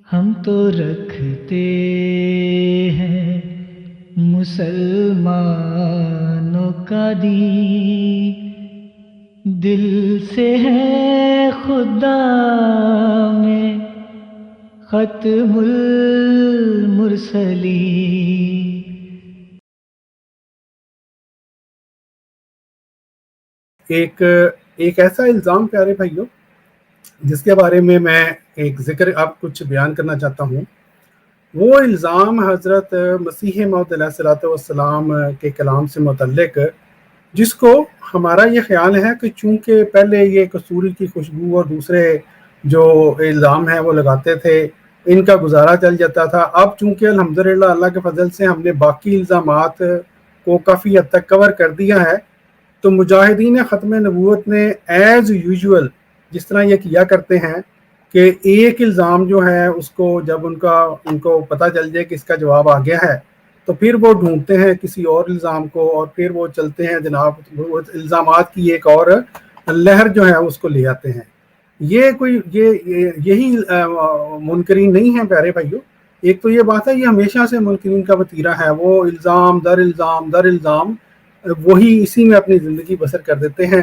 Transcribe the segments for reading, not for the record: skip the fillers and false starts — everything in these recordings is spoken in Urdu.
ہم تو رکھتے ہیں مسلمانوں کا دین، دل سے ہے خدا میں ختم المرسلین۔ ایک ایسا الزام پیارے بھائیوں جس کے بارے میں ایک ذکر اب کچھ بیان کرنا چاہتا ہوں، وہ الزام حضرت مسیح موعود علیہ الصلوۃ والسلام کے کلام سے متعلق، جس کو ہمارا یہ خیال ہے کہ چونکہ پہلے یہ کستوری کی خوشبو اور دوسرے جو الزام ہیں وہ لگاتے تھے، ان کا گزارا چل جاتا تھا۔ اب چونکہ الحمدللہ اللہ کے فضل سے ہم نے باقی الزامات کو کافی حد تک کور کر دیا ہے، تو مجاہدین ختم نبوت نے ایز یوزول جس طرح یہ کیا کرتے ہیں کہ ایک الزام جو ہے اس کو جب ان کو پتہ چل جائے کہ اس کا جواب آ گیا ہے تو پھر وہ ڈھونڈتے ہیں کسی اور الزام کو، اور پھر وہ چلتے ہیں جناب الزامات کی ایک اور لہر جو ہے اس کو لے آتے ہیں۔ یہی منکرین نہیں ہیں پیارے بھائیوں۔ ایک تو یہ بات ہے، یہ ہمیشہ سے منکرین کا وتیرہ ہے، وہ الزام در الزام در الزام وہی اسی میں اپنی زندگی بسر کر دیتے ہیں۔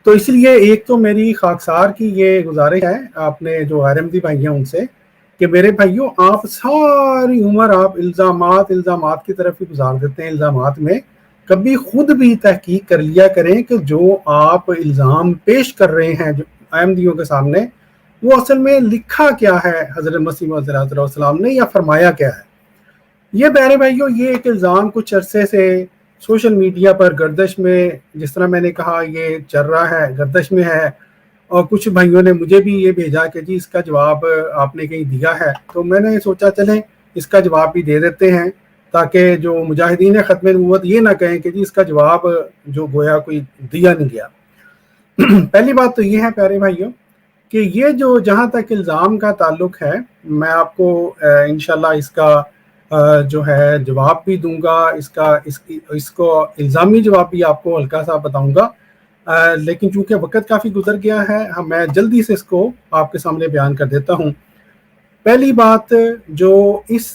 تو اس لیے ایک تو میری خاکسار کی یہ گزارش ہے اپنے جو غیر احمدی بھائی ہیں ان سے کہ میرے بھائیوں، آپ ساری عمر آپ الزامات کی طرف ہی گزار دیتے ہیں۔ الزامات میں کبھی خود بھی تحقیق کر لیا کریں کہ جو آپ الزام پیش کر رہے ہیں جو احمدیوں کے سامنے، وہ اصل میں لکھا کیا ہے حضرت مسیح موعود علیہ السلام نے، یا فرمایا کیا ہے۔ یہ پیارے بھائیوں، یہ ایک الزام کچھ عرصے سے سوشل میڈیا پر گردش میں، جس طرح میں نے کہا یہ چل رہا ہے، گردش میں ہے، اور کچھ بھائیوں نے مجھے بھی یہ بھیجا کہ جی اس کا جواب آپ نے کہیں دیا ہے، تو میں نے سوچا چلیں اس کا جواب بھی دے دیتے ہیں تاکہ جو مجاہدین ختم نبوت یہ نہ کہیں کہ جی اس کا جواب جو گویا کوئی دیا نہیں گیا۔ پہلی بات تو یہ ہے پیارے بھائیوں کہ یہ جو جہاں تک الزام کا تعلق ہے، میں آپ کو انشاءاللہ اس کا جو ہے جواب بھی دوں گا، اس کو الزامی جواب بھی آپ کو ہلکا سا بتاؤں گا، لیکن چونکہ وقت کافی گزر گیا ہے میں جلدی سے اس کو آپ کے سامنے بیان کر دیتا ہوں۔ پہلی بات جو اس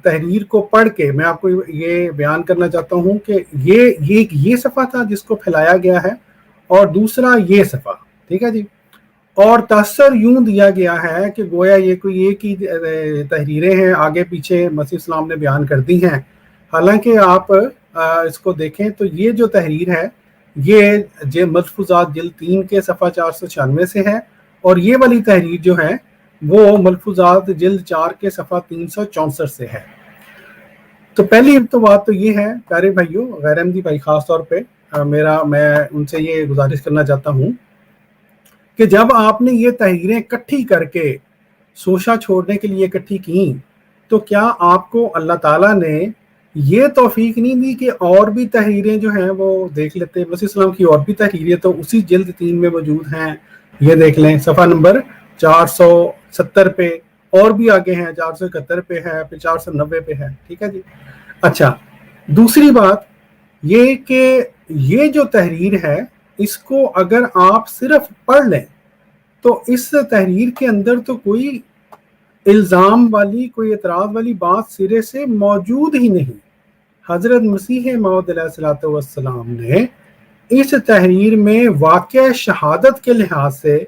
تحریر کو پڑھ کے میں آپ کو یہ بیان کرنا چاہتا ہوں کہ یہ صفحہ تھا جس کو پھیلایا گیا ہے، اور دوسرا یہ صفحہ، ٹھیک ہے جی، اور تاثر یوں دیا گیا ہے کہ گویا یہ کوئی ایک ہی تحریریں ہیں، آگے پیچھے مسیح اسلام نے بیان کر دی ہیں۔ حالانکہ آپ اس کو دیکھیں تو یہ جو تحریر ہے یہ ملفوظات جلد 3 کے صفحہ 496 سے ہے، اور یہ والی تحریر جو ہے وہ ملفوظات جلد 4 کے صفحہ 364 سے ہے۔ تو پہلی تو بات تو یہ ہے پیارے بھائیوں، غیر احمدی بھائی خاص طور پہ میں ان سے یہ گزارش کرنا چاہتا ہوں کہ جب آپ نے یہ تحریریں اکٹھی کر کے سوشا چھوڑنے کے لیے اکٹھی کی، تو کیا آپ کو اللہ تعالیٰ نے یہ توفیق نہیں دی کہ اور بھی تحریریں جو ہیں وہ دیکھ لیتے؟ مسیح السلام کی اور بھی تحریریں تو اسی جلد 3 میں موجود ہیں، یہ دیکھ لیں صفحہ نمبر 470 پہ، اور بھی آگے ہیں 471 پہ ہے، پھر 490 پہ ہے، ٹھیک ہے جی۔ اچھا، دوسری بات یہ کہ یہ جو تحریر ہے اس کو اگر آپ صرف پڑھ لیں تو اس تحریر کے اندر تو کوئی الزام والی، کوئی اعتراض والی بات سرے سے موجود ہی نہیں۔ حضرت مسیح موعود علیہ السلام نے اس تحریر میں واقعہ شہادت کے لحاظ سے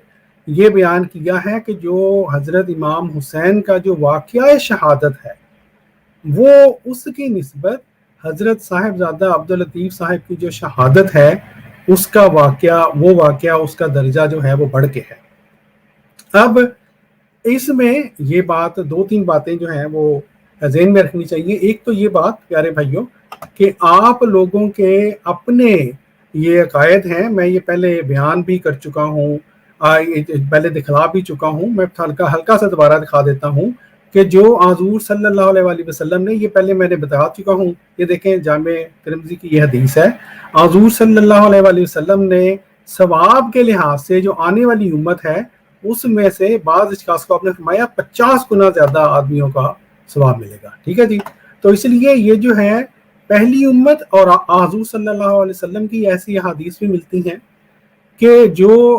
یہ بیان کیا ہے کہ جو حضرت امام حسین کا جو واقعہ شہادت ہے وہ اس کی نسبت حضرت صاحبزادہ عبداللطیف صاحب کی جو شہادت ہے اس کا واقعہ اس کا درجہ جو ہے وہ بڑھ کے ہے۔ اب اس میں یہ بات 2-3 باتیں جو ہیں وہ ذہن میں رکھنی چاہیے۔ ایک تو یہ بات پیارے بھائیوں کہ آپ لوگوں کے اپنے یہ عقائد ہیں، میں یہ پہلے بیان بھی کر چکا ہوں، پہلے دکھلا بھی چکا ہوں، میں ہلکا سا دوبارہ دکھا دیتا ہوں کہ جو حضور صلی اللہ علیہ وسلم نے، یہ پہلے میں نے بتا چکا ہوں، یہ دیکھیں جامع ترمذی کی یہ حدیث ہے، حضور صلی اللہ علیہ وسلم نے ثواب کے لحاظ سے جو آنے والی امت ہے اس میں سے بعض اشخاص کو آپ نے فرمایا 50 گنا زیادہ آدمیوں کا ثواب ملے گا، ٹھیک ہے جی۔ تو اس لیے یہ جو ہے پہلی امت، اور حضور صلی اللہ علیہ وسلم کی ایسی احادیث بھی ملتی ہیں کہ جو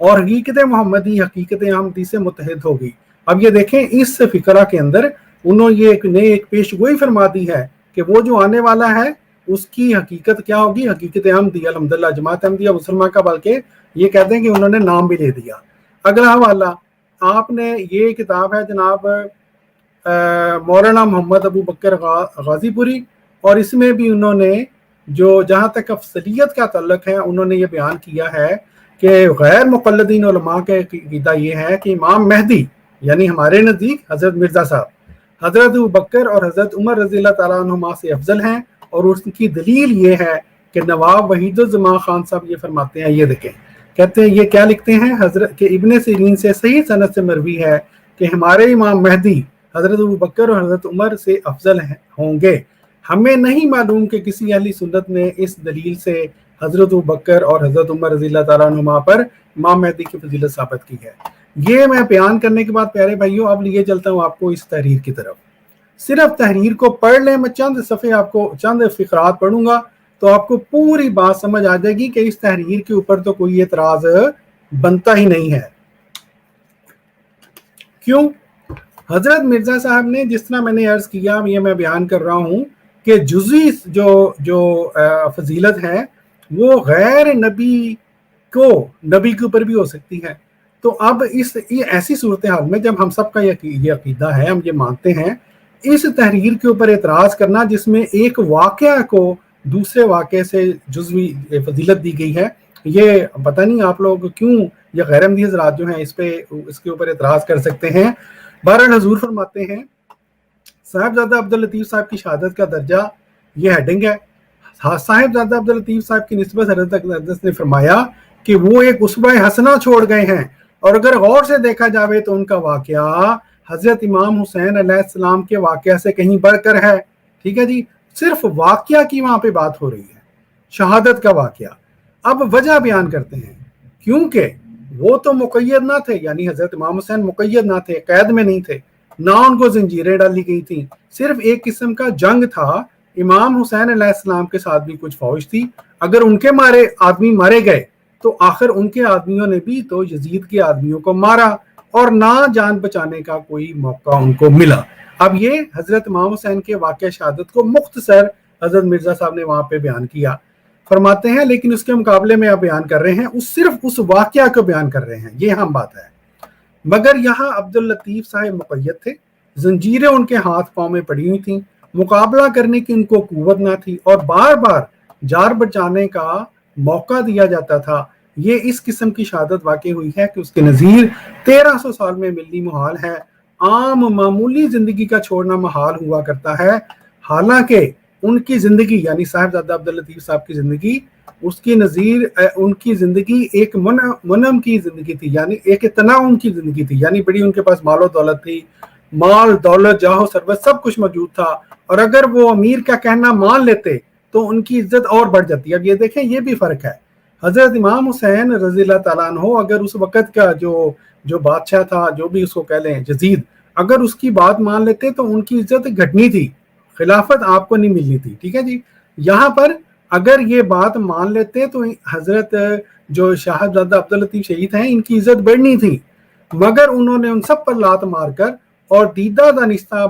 اور حقیقت محمدی حقیقت احمدی سے متحد ہو گئی۔ اب یہ دیکھیں اس فقرہ کے اندر انہوں نے ایک پیش گوئی فرما دی ہے کہ وہ جو آنے والا ہے اس کی حقیقت کیا ہوگی، حقیقت احمدی۔ الحمدللہ جماعت احمدیہ مسلمہ کا، بلکہ یہ کہتے ہیں کہ انہوں نے نام بھی لے دیا۔ اگلا حوالہ آپ نے، یہ کتاب ہے جناب مولانا محمد ابو بکر غازی پوری، اور اس میں بھی انہوں نے جو جہاں تک افضلیت کا تعلق ہے انہوں نے یہ بیان کیا ہے کہ غیر مقلدین علماء کا عقیدہ یہ ہے کہ امام مہدی یعنی ہمارے نزدیک حضرت مرزا صاحب حضرت ابو بکر اور حضرت عمر رضی اللہ تعالیٰ عنہما سے افضل ہیں، اور اس کی دلیل یہ ہے کہ نواب وحید الزمان خان صاحب یہ فرماتے ہیں، یہ دیکھیں کہتے ہیں، یہ کیا لکھتے ہیں حضرت کہ ابن سیرین سے صحیح سند سے مروی ہے کہ ہمارے امام مہدی حضرت ابو بکر اور حضرت عمر سے افضل ہوں گے۔ ہمیں نہیں معلوم کہ کسی اہل سنت نے اس دلیل سے حضرت ابو بکر اور حضرت عمر رضی اللہ تعالیٰ عنہما پر امام مہدی کی فضیلت ثابت کی ہے۔ یہ میں بیان کرنے کے بعد پیارے بھائیوں اب لیے چلتا ہوں آپ کو اس تحریر کی طرف۔ صرف تحریر کو پڑھ لیں، میں چند صفحے آپ کو چند فقرات پڑھوں گا تو آپ کو پوری بات سمجھ آ جائے گی کہ اس تحریر کے اوپر تو کوئی اعتراض بنتا ہی نہیں ہے۔ کیوں؟ حضرت مرزا صاحب نے، جس طرح میں نے عرض کیا، یہ میں بیان کر رہا ہوں کہ جزوی جو فضیلت ہے وہ غیر نبی کے اوپر بھی ہو سکتی ہے۔ تو اب یہ ایسی صورتحال میں جب ہم سب کا یہ عقیدہ ہے، ہم یہ مانتے ہیں، اس تحریر کے اوپر اعتراض کرنا جس میں ایک واقعہ کو دوسرے واقعے سے جزوی فضیلت دی گئی ہے، یہ پتہ نہیں آپ لوگ کیوں یہ غیر احمدی حضرات جو ہیں اس کے اوپر اعتراض کر سکتے ہیں۔ بہرحال حضور فرماتے ہیں صاحبزادہ عبداللطیف صاحب کی شہادت کا درجہ، یہ ہیڈنگ ہے۔ صاحبزادہ عبداللطیف صاحب کی نسبت حضرت اقدس نے فرمایا کہ وہ ایک اسوہ حسنہ چھوڑ گئے ہیں، اور اگر غور سے دیکھا جاوے تو ان کا واقعہ حضرت امام حسین علیہ السلام کے واقعہ سے کہیں بڑھ کر ہے۔ ٹھیک ہے جی، صرف واقعہ کی وہاں پہ بات ہو رہی ہے، شہادت کا واقعہ۔ اب وجہ بیان کرتے ہیں، کیونکہ وہ تو مقید نہ تھے، یعنی حضرت امام حسین مقید نہ تھے، قید میں نہیں تھے، نہ ان کو زنجیریں ڈالی گئی تھیں، صرف ایک قسم کا جنگ تھا۔ امام حسین علیہ السلام کے ساتھ بھی کچھ فوج تھی، اگر ان کے آدمی مارے گئے تو آخر ان کے آدمیوں نے بھی تو یزید کے آدمیوں کو مارا، اور نہ جان بچانے کا کوئی موقع ان کو ملا۔ اب یہ حضرت امام حسین کے واقعہ شہادت کو مختصر حضرت مرزا صاحب نے وہاں پہ بیان کیا۔ فرماتے ہیں لیکن اس کے مقابلے میں آپ بیان کر رہے ہیں، صرف اس واقعہ کو بیان کر رہے ہیں، یہ اہم بات ہے۔ مگر یہاں عبداللطیف صاحب مقید تھے، زنجیریں ان کے ہاتھ پاؤں میں پڑی ہوئی تھیں، مقابلہ کرنے کی ان کو قوت نہ تھی، اور بار بار جار بچانے کا موقع دیا جاتا تھا۔ یہ اس قسم کی شہادت واقع ہوئی ہے کہ اس کے نظیر 1300 سال میں ملنی محال ہے۔ عام معمولی زندگی کا چھوڑنا محال ہوا کرتا ہے، حالانکہ ان کی زندگی یعنی صاحبزادہ عبداللطیف صاحب کی زندگی، اس کی نظیر ان کی زندگی ایک منعم کی زندگی تھی، یعنی ایک تنعم کی زندگی تھی، یعنی بڑی ان کے پاس مال و دولت تھی، مال دولت جاہ و ثروت سب کچھ موجود تھا، اور اگر وہ امیر کا کہنا مان لیتے تو ان کی عزت اور بڑھ جاتی۔ اب یہ دیکھیں یہ بھی فرق ہے، حضرت امام حسین رضی اللہ تعالیٰ عنہ اگر اس وقت کا جو بادشاہ تھا، جو بھی اس کو کہہ لیں یزید، اگر اس کی بات مان لیتے تو ان کی عزت گھٹنی تھی، خلافت آپ کو نہیں ملنی تھی۔ ٹھیک ہے جی، یہاں پر اگر یہ بات مان لیتے تو حضرت جو صاحبزادہ عبداللطیف شہید ہیں ان کی عزت بڑھنی تھی، مگر انہوں نے ان سب پر لات مار کر اور دیدہ دانستہ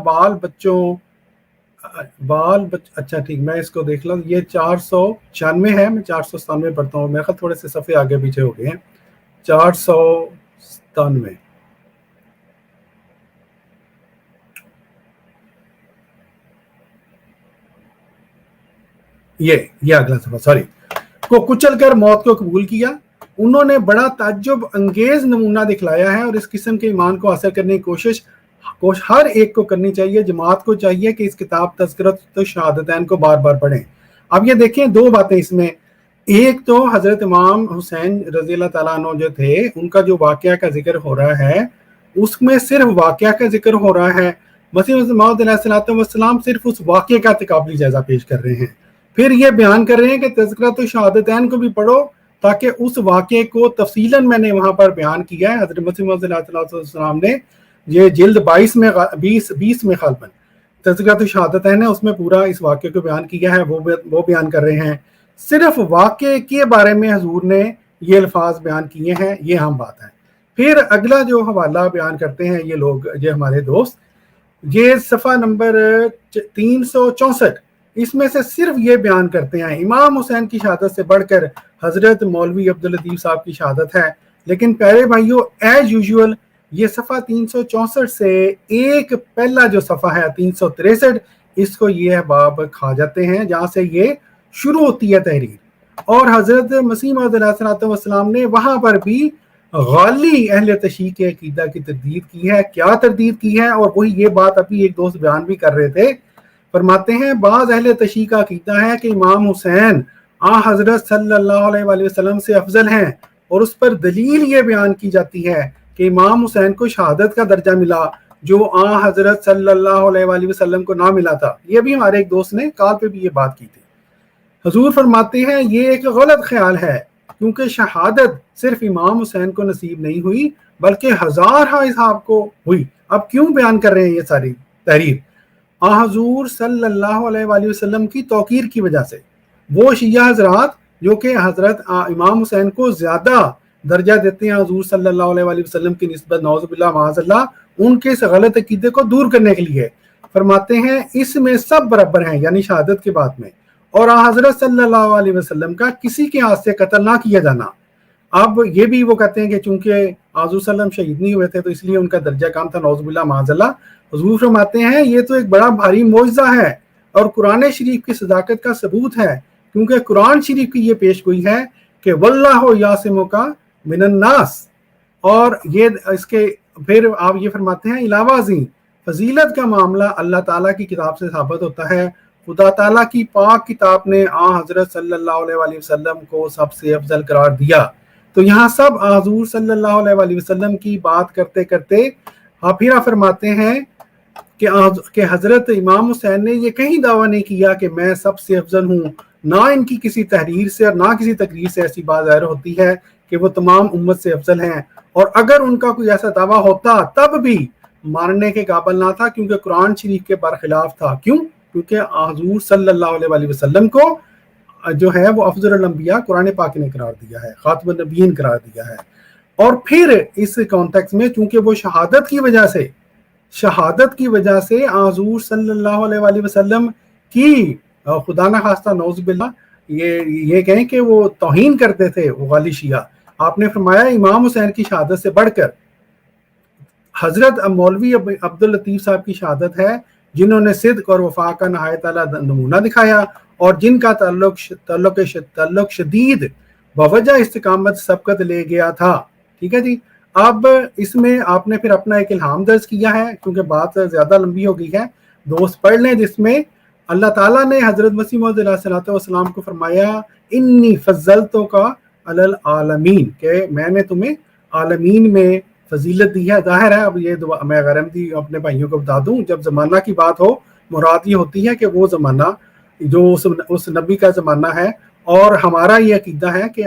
اچھا ٹھیک، میں اس کو دیکھ لوں، یہ 496 ہے، میں 497 پڑھتا ہوں، میرے خیال تھوڑے سے صفحے آگے پیچھے ہو گئے ہیں۔ 497 یہ اگلا صفحہ، سوری، کو کچل کر موت کو قبول کیا۔ انہوں نے بڑا تعجب انگیز نمونہ دکھلایا ہے، اور اس قسم کے ایمان کو حاصل کرنے کی کوشش ہر ایک کو کرنی چاہیے۔ جماعت کو چاہیے کہ اس کتاب تذکرۃ الشہادتین کو بار بار پڑھیں۔ اب یہ دیکھیں دو باتیں اس میں، ایک تو حضرت امام حسین رضی اللہ تعالیٰ عنہ جو تھے ان کا جو واقعہ کا ذکر ہو رہا ہے اس میں صرف واقعہ کا ذکر ہو رہا ہے، مسیح موعود علیہ السلام صرف اس واقعے کا تقابلی جائزہ پیش کر رہے ہیں، پھر یہ بیان کر رہے ہیں کہ تذکرۃ الشہادتین کو بھی پڑھو تاکہ اس واقعے کو تفصیلاً میں نے وہاں پر بیان کیا ہے۔ حضرت مسیح موعود علیہ السلام نے یہ جلد 20 میں غالباً تذکرۃ الشہادتین ہے، اس میں پورا اس واقعے کو بیان کیا ہے، وہ بیان کر رہے ہیں۔ صرف واقعے کے بارے میں حضور نے یہ الفاظ بیان کیے ہیں، یہ ہم بات ہے۔ پھر اگلا جو حوالہ بیان کرتے ہیں یہ لوگ، یہ ہمارے دوست، یہ صفحہ نمبر 364، اس میں سے صرف یہ بیان کرتے ہیں امام حسین کی شہادت سے بڑھ کر حضرت مولوی عبداللطیف صاحب کی شہادت ہے۔ لیکن پیارے بھائیوں، ایز یوزول یہ صفحہ 364 سے ایک پہلا جو صفحہ ہے 363، اس کو یہ احباب کھا جاتے ہیں، جہاں سے یہ شروع ہوتی ہے تحریر۔ اور حضرت مسیح موعود علیہ السلام نے وہاں پر بھی غالی اہل تشیع کے عقیدہ کی تردید کی ہے۔ کیا تردید کی ہے؟ اور وہی یہ بات ابھی ایک دوست بیان بھی کر رہے تھے، فرماتے ہیں بعض اہل تشیع کا عقیدہ ہے کہ امام حسین حضرت صلی اللہ علیہ وآلہ وسلم سے افضل ہیں، اور اس پر دلیل یہ بیان کی جاتی ہے کہ امام حسین کو شہادت کا درجہ ملا جو حضرت صلی اللہ علیہ وآلہ وسلم کو نہ ملا تھا۔ یہ بھی ہمارے ایک دوست نے کال پہ بھی یہ بات کی تھی۔ حضور فرماتے ہیں یہ ایک غلط خیال ہے، کیونکہ شہادت صرف امام حسین کو نصیب نہیں ہوئی بلکہ ہزارہ اصحاب کو ہوئی۔ اب کیوں بیان کر رہے ہیں یہ ساری تحریر؟ حضور صلی اللہ علیہ وآلہ وسلم کی توقیر کی وجہ سے وہ شیعہ حضرات جو کہ حضرت امام حسین کو زیادہ درجہ دیتے ہیں حضور صلی اللہ علیہ وآلہ وسلم کی نسبت، نعوذ باللہ معاذ اللہ، ان کے اس غلط عقیدے کو دور کرنے کے لیے فرماتے ہیں اس میں سب برابر ہیں، یعنی شہادت کے بات میں، اور حضرت صلی اللہ علیہ وسلم کا کسی کے ہاتھ سے قتل نہ کیا جانا۔ اب یہ بھی وہ کہتے ہیں کہ چونکہ حضور صلی اللہ علیہ وسلم شہید نہیں ہوئے تھے تو اس لیے ان کا درجہ کم تھا، نعوذ باللہ معاذ اللہ۔ حضور فرماتے ہیں یہ تو ایک بڑا بھاری معجزہ ہے اور قرآن شریف کی صداقت کا ثبوت ہے، کیونکہ قرآن شریف کی یہ پیش گوئی ہے کہ واللہ یعصمک من الناس، اور یہ اس کے پھر آپ یہ فرماتے ہیں علاوہ ازیں فضیلت کا معاملہ اللہ تعالیٰ کی کتاب سے ثابت ہوتا ہے، خدا تعالیٰ کی پاک کتاب نے حضرت صلی اللہ علیہ وآلہ وسلم کو سب سے افضل قرار دیا۔ تو یہاں سب حضور صلی اللہ علیہ وآلہ وسلم کی بات کرتے کرتے پھر آپ فرماتے ہیں کہ حضرت امام حسین نے یہ کہیں دعویٰ نہیں کیا کہ میں سب سے افضل ہوں، نہ ان کی کسی تحریر سے اور نہ کسی تقریر سے ایسی بات ظاہر ہوتی ہے کہ وہ تمام امت سے افضل ہیں، اور اگر ان کا کوئی ایسا دعویٰ ہوتا تب بھی ماننے کے قابل نہ تھا، کیونکہ قرآن شریف کے برخلاف تھا۔ کیوں؟ کیونکہ حضور صلی اللہ علیہ وآلہ وسلم کو جو ہے وہ افضل الانبیاء قرآن پاک نے قرار دیا ہے، خاتم النبیین قرار دیا ہے۔ اور پھر اس کانٹیکس میں چونکہ وہ شہادت کی وجہ سے حضور صلی اللہ علیہ وآلہ وسلم کی خدا نہ خواستہ نعوذ باللہ یہ کہیں کہ وہ توہین کرتے تھے وہ غالی شیعہ، آپ نے فرمایا امام حسین کی شہادت سے بڑھ کر حضرت مولوی عبداللطیف صاحب کی شہادت ہے، جنہوں نے صدق اور وفا کا نہایت اعلیٰ نمونہ دکھایا اور جن کا تعلق شدید بوجہ استقامت سبقت لے گیا تھا۔ ٹھیک ہے جی، اب اس میں آپ نے پھر اپنا ایک الہام درج کیا ہے، کیونکہ بات زیادہ لمبی ہو گئی ہے، دوست پڑھ لیں، جس میں اللہ تعالیٰ نے حضرت مسیح موعود علیہ السلام کو فرمایا انی فضلتک علی العالمین، کہ میں نے تمہیں عالمین میں فضیلت دی ہے۔ ظاہر ہے اب یہ میں غیر احمدی اپنے بھائیوں کو بتا دوں، جب زمانہ کی بات ہو مراد یہ ہوتی ہے کہ وہ زمانہ جو اس نبی کا زمانہ ہے، اور ہمارا یہ عقیدہ ہے کہ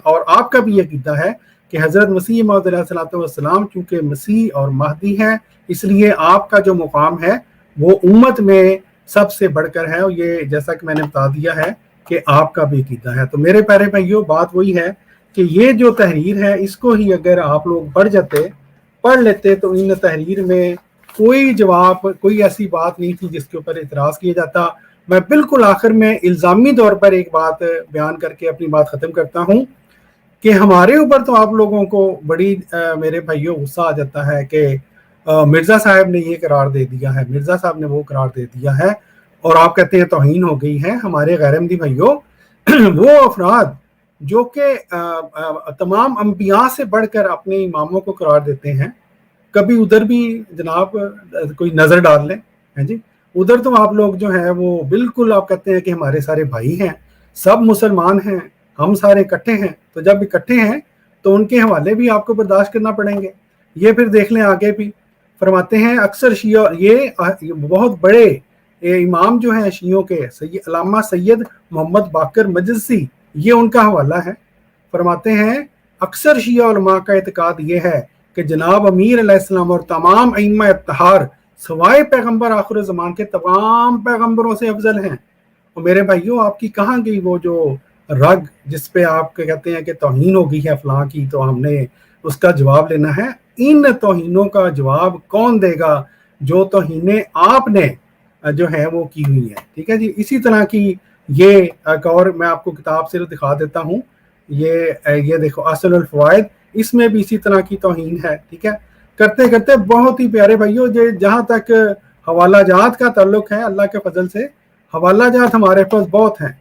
اور آپ کا بھی یہ عقیدہ ہے کہ حضرت مسیح موعود علیہ السلام چونکہ مسیح اور مہدی ہیں، اس لیے آپ کا جو مقام ہے وہ امت میں سب سے بڑھ کر ہے، اور یہ جیسا کہ میں نے بتا دیا ہے کہ آپ کا بھی عقیدہ ہے۔ تو میرے پیارے بھائیوں، بات وہی ہے کہ یہ جو تحریر ہے اس کو ہی اگر آپ لوگ پڑھ لیتے تو ان تحریر میں کوئی جواب، کوئی ایسی بات نہیں تھی جس کے اوپر اعتراض کیا جاتا۔ میں بالکل آخر میں الزامی طور پر ایک بات بیان کر کے اپنی بات ختم کرتا ہوں کہ ہمارے اوپر تو آپ لوگوں کو بڑی میرے بھائیوں غصہ آ جاتا ہے کہ مرزا صاحب نے یہ قرار دے دیا ہے، مرزا صاحب نے وہ قرار دے دیا ہے، اور آپ کہتے ہیں توہین ہو گئی ہے۔ ہمارے غیر احمدی بھائیوں، وہ افراد جو کہ تمام انبیاء سے بڑھ کر اپنے اماموں کو قرار دیتے ہیں، کبھی ادھر بھی جناب کوئی نظر ڈال لیں جی، ادھر تو آپ لوگ جو ہیں وہ بالکل آپ کہتے ہیں کہ ہمارے سارے بھائی ہیں، سب مسلمان ہیں، ہم سارے اکٹھے ہیں، تو جب اکٹھے ہیں تو ان کے حوالے بھی آپ کو برداشت کرنا پڑیں گے۔ یہ پھر دیکھ لیں آگے بھی فرماتے ہیں اکثر شیعہ، یہ بہت بڑے امام جو ہیں شیعوں کے، علامہ سید محمد باقر مجلسی، یہ ان کا حوالہ ہے۔ فرماتے ہیں اکثر شیعہ علماء کا اعتقاد یہ ہے کہ جناب امیر علیہ السلام اور تمام ائمہ اطہار سوائے پیغمبر آخر زمان کے تمام پیغمبروں سے افضل ہیں۔ اور میرے بھائیوں، آپ کی کہاں گئی وہ جو رگ جس پہ آپ کہتے ہیں کہ توہین ہو گئی ہے فلاں کی، تو ہم نے اس کا جواب لینا ہے۔ ان توہینوں کا جواب کون دے گا؟ جو توہینیں آپ نے جو ہے وہ کی ہوئی ہیں، ٹھیک ہے جی۔ اسی طرح کی یہ ایک اور میں آپ کو کتاب سے دکھا دیتا ہوں، یہ دیکھو اصل الفوائد، اس میں بھی اسی طرح کی توہین ہے، ٹھیک ہے۔ کرتے کرتے بہت ہی پیارے بھائیوں، جہاں تک حوالہ جات کا تعلق ہے، اللہ کے فضل سے حوالہ جات ہمارے پاس بہت ہیں۔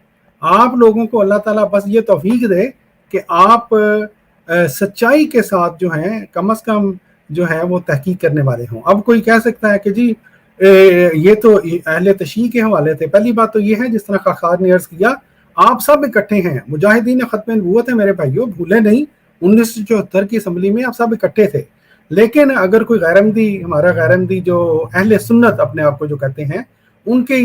آپ لوگوں کو اللہ تعالیٰ بس یہ توفیق دے کہ آپ سچائی کے ساتھ جو ہیں کم از کم جو ہے وہ تحقیق کرنے والے ہوں۔ اب کوئی کہہ سکتا ہے کہ جی یہ تو اہل تشیع کے حوالے تھے۔ پہلی بات تو یہ ہے، جس طرح خاخار نے عرض کیا، آپ سب اکٹھے ہیں، مجاہدین ختم نبوت ہے میرے بھائیوں، بھولے نہیں، 1974 کی اسمبلی میں آپ سب اکٹھے تھے۔ لیکن اگر کوئی غیر احمدی، ہمارا غیر احمدی جو اہل سنت اپنے آپ کو جو کہتے ہیں، ان کے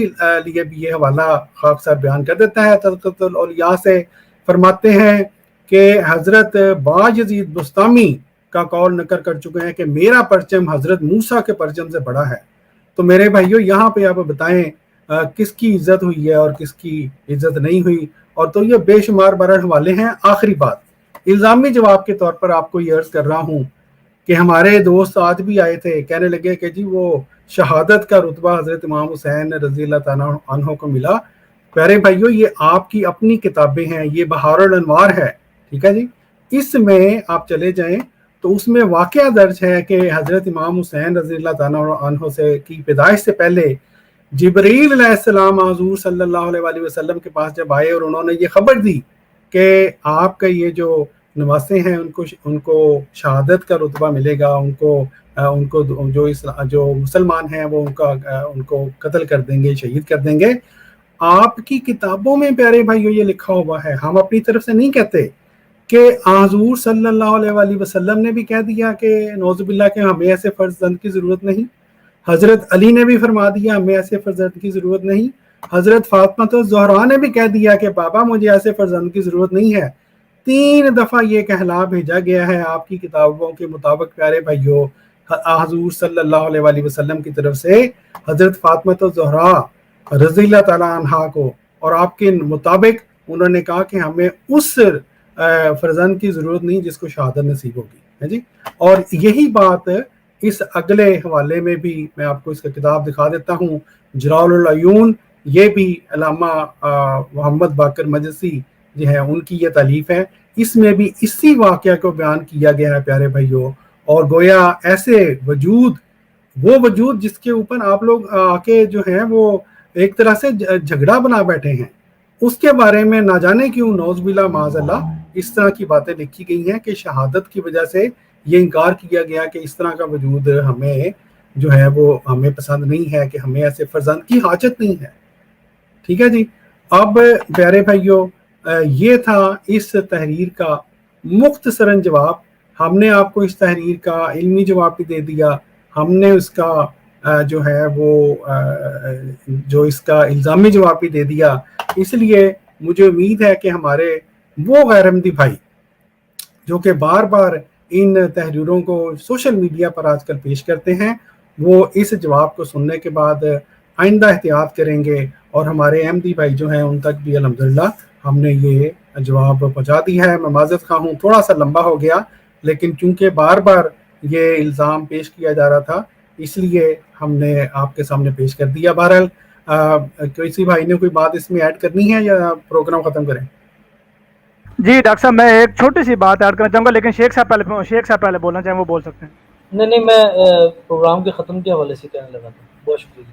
لیے بھی یہ حوالہ خاک صاحب بیان کر دیتا ہے۔ تذکرۃ الاولیاء سے فرماتے ہیں کہ حضرت باجزید بستامی کا قول نقل کر چکے ہیں کہ میرا پرچم حضرت موسیٰ کے پرچم سے بڑا ہے۔ تو میرے بھائیوں یہاں پہ آپ بتائیں کس کی عزت ہوئی ہے اور کس کی عزت نہیں ہوئی، اور تو یہ بے شمار برحال حوالے ہیں۔ آخری بات الزامی جواب کے طور پر آپ کو یہ عرض کر رہا ہوں کہ ہمارے دوست آج بھی آئے تھے، کہنے لگے کہ جی وہ شہادت کا رتبہ حضرت امام حسین رضی اللہ تعالیٰ عنہ کو ملا۔ پیارے بھائیوں یہ آپ کی اپنی کتابیں ہیں، یہ بہار الانوار ہے، ٹھیک ہے جی، اس میں آپ چلے جائیں تو اس میں واقعہ درج ہے کہ حضرت امام حسین رضی اللہ تعالیٰ عنہ سے کی پیدائش سے پہلے جبریل علیہ السلام حضور صلی اللہ علیہ وآلہ وسلم کے پاس جب آئے اور انہوں نے یہ خبر دی کہ آپ کا یہ جو نواسے ہیں ان کو شہادت کا رتبہ ملے گا، ان کو جو مسلمان ہیں وہ ان کو قتل کر دیں گے، شہید کر دیں گے۔ آپ کی کتابوں میں پیارے بھائیوں یہ لکھا ہوا ہے، ہم اپنی طرف سے نہیں کہتے، کہ حضور صلی اللہ علیہ وآلہ وسلم نے بھی کہہ دیا کہ نعوذ باللہ کہ ہمیں ایسے فرزند کی ضرورت نہیں، حضرت علی نے بھی فرما دیا ہمیں ایسے فرزند کی ضرورت نہیں، حضرت فاطمہ الزہرا نے بھی کہہ دیا کہ بابا مجھے ایسے فرزند کی ضرورت نہیں ہے۔ 3 دفعہ یہ کہلا بھیجا گیا ہے آپ کی کتابوں کے مطابق پیارے بھائیوں، حضور صلی اللہ علیہ وآلہ وسلم کی طرف سے حضرت فاطمہ الزہرا رضی اللہ تعالیٰ عنہا کو، اور آپ کے مطابق انہوں نے کہا کہ ہمیں اس فرزند کی ضرورت نہیں جس کو شہادت نصیب ہوگی، ہے جی۔ اور یہی بات اس اگلے حوالے میں بھی میں آپ کو اس کا کتاب دکھا دیتا ہوں، جلال العیون، یہ بھی علامہ محمد باقر مجلسی جو ہے ان کی یہ تالیف ہے، اس میں بھی اسی واقعہ کو بیان کیا گیا ہے پیارے بھائیوں۔ اور گویا ایسے وہ وجود جس کے اوپر آپ لوگ آ کے جو ہیں وہ ایک طرح سے جھگڑا بنا بیٹھے ہیں، اس کے بارے میں نہ جانے کیوں نعوذ باللہ معاذ اللہ اس طرح کی باتیں لکھی گئی ہیں کہ شہادت کی وجہ سے یہ انکار کیا گیا کہ اس طرح کا وجود ہمیں جو ہے وہ ہمیں پسند نہیں ہے، کہ ہمیں ایسے فرزند کی حاجت نہیں ہے، ٹھیک ہے جی۔ اب پیارے بھائیوں یہ تھا اس تحریر کا مختصراً جواب۔ ہم نے آپ کو اس تحریر کا علمی جواب بھی دے دیا، ہم نے اس کا جو ہے وہ جو اس کا الزامی جواب بھی دے دیا۔ اس لیے مجھے امید ہے کہ ہمارے وہ غیر احمدی بھائی جو کہ بار بار ان تحریروں کو سوشل میڈیا پر آج کل پیش کرتے ہیں، وہ اس جواب کو سننے کے بعد آئندہ احتیاط کریں گے، اور ہمارے احمدی بھائی جو ہیں ان تک بھی الحمدللہ ہم نے یہ جواب پہنچا دی ہے۔ میں معذرت خواہ ہوں، تھوڑا سا لمبا ہو گیا، لیکن چونکہ بار بار یہ الزام پیش کیا جا رہا تھا اس لیے ہم نے آپ کے سامنے پیش کر دیا۔ بہرحال کسی بھائی نے کوئی بات اس میں ایڈ کرنی ہے یا پروگرام ختم کریں؟ جی ڈاکٹر صاحب میں ایک چھوٹی سی بات ایڈ کرنا چاہوں گا، لیکن شیخ صاحب پہلے بولنا چاہیں وہ بول سکتے ہیں۔ نہیں میں پروگرام کے ختم کے حوالے سے کہنے لگا تھا۔ بہت شکریہ۔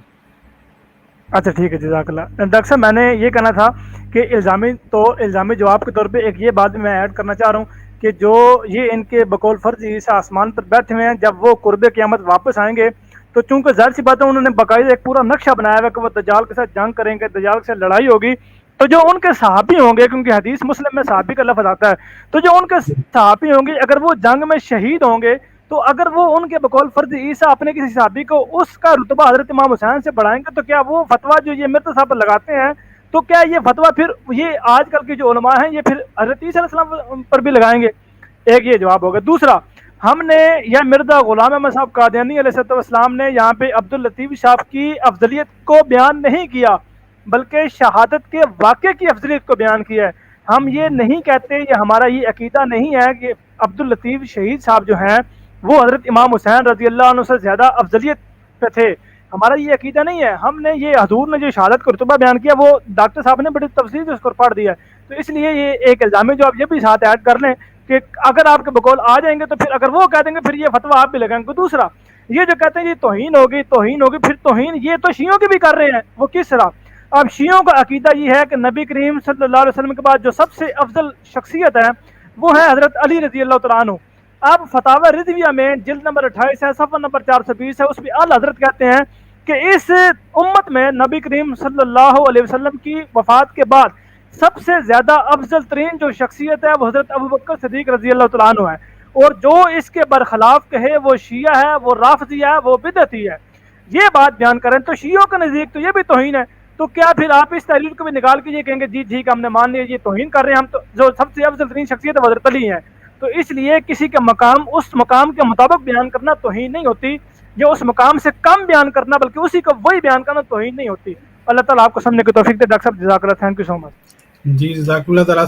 اچھا ٹھیک ہے، جزاک اللہ۔ ڈاکٹر صاحب میں نے یہ کہنا تھا کہ الزامی جواب کے طور پہ ایک یہ بات میں ایڈ کرنا چاہ رہا ہوں کہ جو یہ ان کے بقول فرض عیسیٰ آسمان پر بیٹھے ہوئے ہیں، جب وہ قرب قیامت واپس آئیں گے تو چونکہ ظاہر سی بات ہے انہوں نے باقاعدہ ایک پورا نقشہ بنایا ہوا کہ وہ دجال کے ساتھ جنگ کریں گے، دجال کے ساتھ لڑائی ہوگی، تو جو ان کے صحابی ہوں گے، کیونکہ حدیث مسلم میں صحابی کا لفظ آتا ہے، تو جو ان کے صحابی ہوں گے اگر وہ جنگ میں شہید ہوں گے تو اگر وہ ان کے بقول فرض عیسیٰ اپنے کسی صحابی کو اس کا رتبہ حضرت امام حسین سے بڑھائیں گے، تو کیا وہ فتویٰ جو یہ مرزا صاحب لگاتے ہیں تو کیا یہ فتویٰ پھر یہ آج کل کی جو علماء ہیں یہ پھر حضرت عیسیٰ علیہ السلام پر بھی لگائیں گے؟ ایک یہ جواب ہوگا۔ دوسرا، ہم نے یا مرزا غلام احمد صاحب قادیانی علیہ السلام نے یہاں پہ عبداللطیف صاحب کی افضلیت کو بیان نہیں کیا، بلکہ شہادت کے واقعے کی افضلیت کو بیان کیا ہے۔ ہم یہ نہیں کہتے، یہ ہمارا یہ عقیدہ نہیں ہے کہ عبداللطیف شہید صاحب جو ہیں وہ حضرت امام حسین رضی اللہ عنہ سے زیادہ افضلیت پہ تھے، ہمارا یہ عقیدہ نہیں ہے۔ ہم نے یہ حضور نے جو شہادت کا رتبہ بیان کیا وہ ڈاکٹر صاحب نے بڑی تفصیل سے اس کو پڑھ دیا ہے، تو اس لیے یہ ایک الزام جو آپ یہ بھی ساتھ ایڈ کر لیں کہ اگر آپ کے بقول آ جائیں گے تو پھر اگر وہ کہہ دیں گے پھر یہ فتویٰ آپ بھی لگائیں گے۔ دوسرا یہ جو کہتے ہیں یہ توہین ہوگی توہین ہوگی، پھر توہین یہ تو شیعوں کی بھی کر رہے ہیں، وہ کس طرح؟ اب شیعوں کا عقیدہ یہ ہے کہ نبی کریم صلی اللہ علیہ وسلم کے بعد جو سب سے افضل شخصیت ہے وہ ہے حضرت علی رضی اللہ تعالیٰ عنہ۔ اب فتاوی رضویہ میں جلد نمبر 28 ہے، صفحہ نمبر 420 ہے، اس میں اعلیٰ حضرت کہتے ہیں کہ اس امت میں نبی کریم صلی اللہ علیہ وسلم کی وفات کے بعد سب سے زیادہ افضل ترین جو شخصیت ہے وہ حضرت ابوبکر صدیق رضی اللہ تعالیٰ عنہ ہے، اور جو اس کے برخلاف کہے وہ شیعہ ہے، وہ رافضی ہے، وہ بدعتی ہے۔ یہ بات بیان کریں تو شیعوں کے نزدیک تو یہ بھی توہین ہے، تو کیا پھر آپ اس تحلیل کو بھی نکال کے یہ کہیں گے جی ٹھیک ہم نے مان لیا یہ توہین کر رہے ہیں، ہم تو جو سب سے افضل ترین شخصیت ہے وہ حضرت علی ہے۔ تو اس لیے کسی کا مقام اس مقام کے مطابق بیان کرنا توہین نہیں ہوتی، یا اس مقام سے کم بیان کرنا بلکہ اسی کو وہی بیان کرنا توہین نہیں ہوتی۔ اللہ تعالیٰ آپ کو سمجھنے کی توفیق دے۔ ڈاکٹر صاحب جزاک اللہ، تھینک یو سو مچ۔ جی جزاک اللہ تعالیٰ،